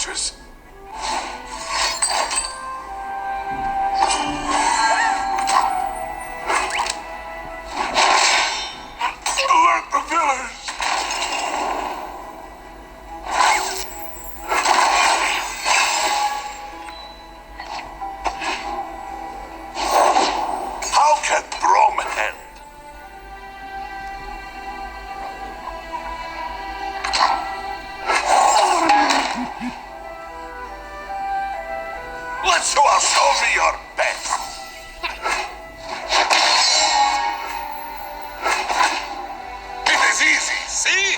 approaches. Alert the village! How can Brom help? Let's show me your best. It is easy, see?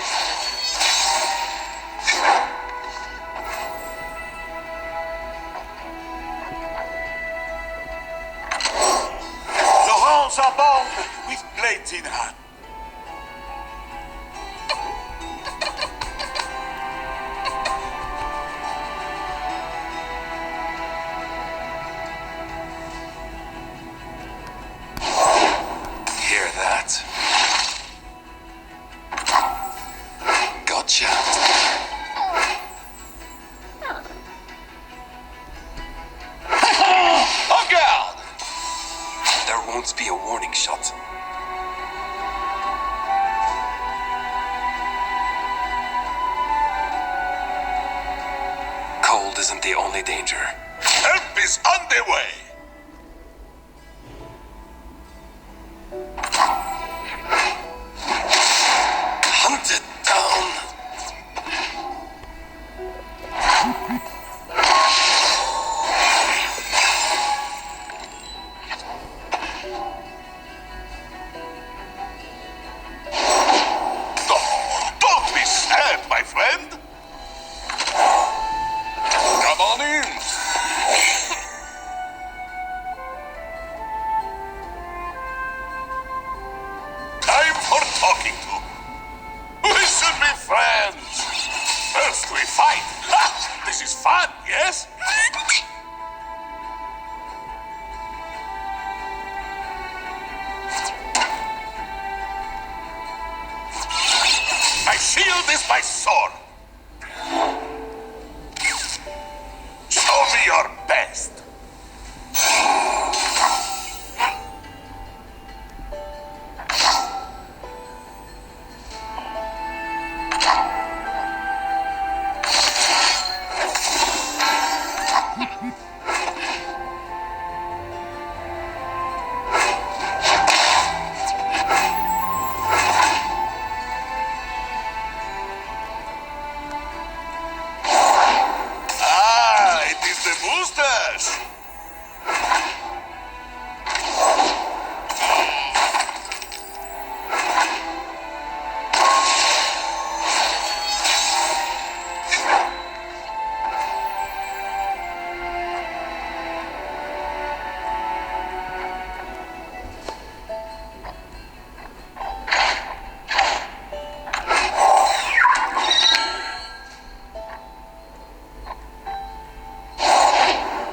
The halls are bound with blades in hand. Hear that? Gotcha. Oh God! There won't be a warning shot. Cold isn't the only danger. Help is on the way! Hunted down! Don't be sad, my friend! Come on in! Time for talking to. We should be friends. First we fight. Ha! This is fun, yes? My shield is my sword. Show me your best. It is the boosters.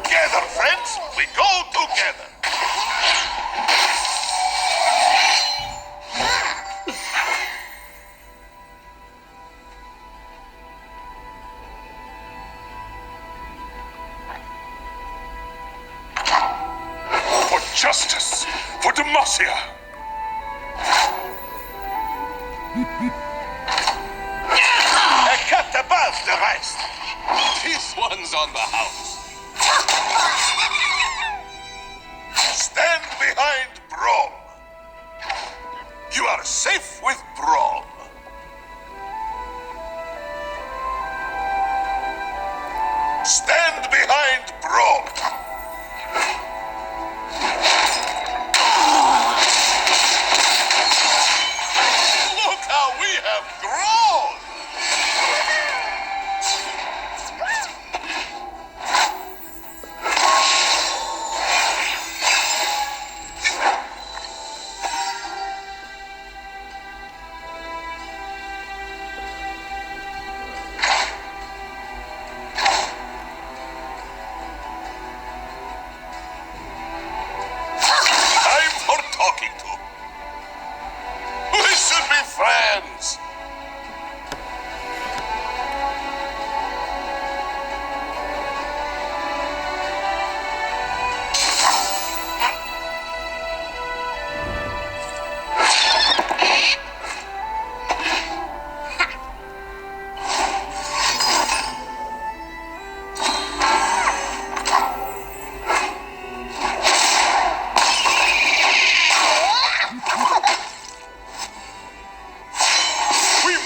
Together, friends, we go together. For justice, for Demacia. A cut above the rest. This one's on the house. Stand behind Brom. You are safe with Brom. Stand behind Brom. Look how we have grown.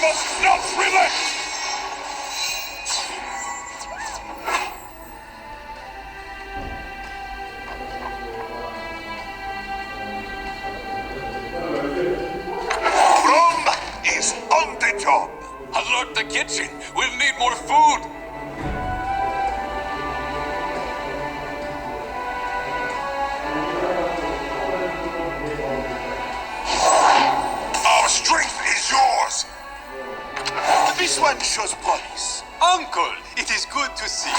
must not relent! Rome is on the job! Alert the kitchen! We'll need more food! Our strength is yours! This one shows police. Uncle, it is good to see.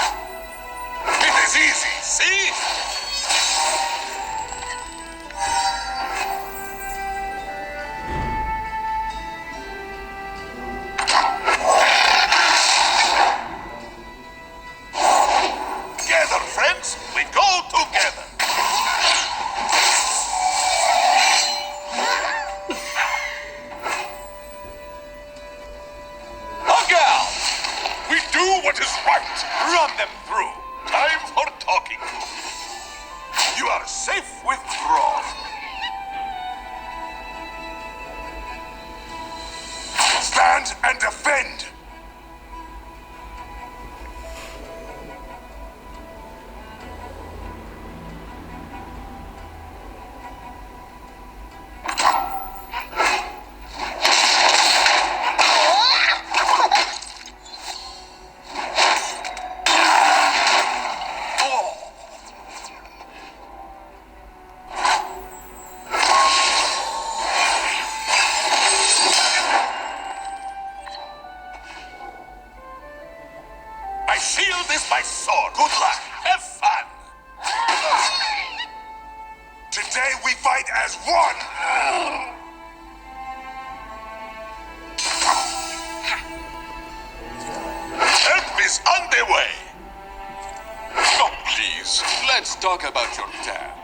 It is easy, see? Together, friends, we go together. Uncle! We do what is right. Run them through! Time for talking. You are safe with Brawl. Stand and defend. My shield is my sword. Good luck. Have fun. Today we fight as one. Help is on the way. Oh, please, let's talk about your dad.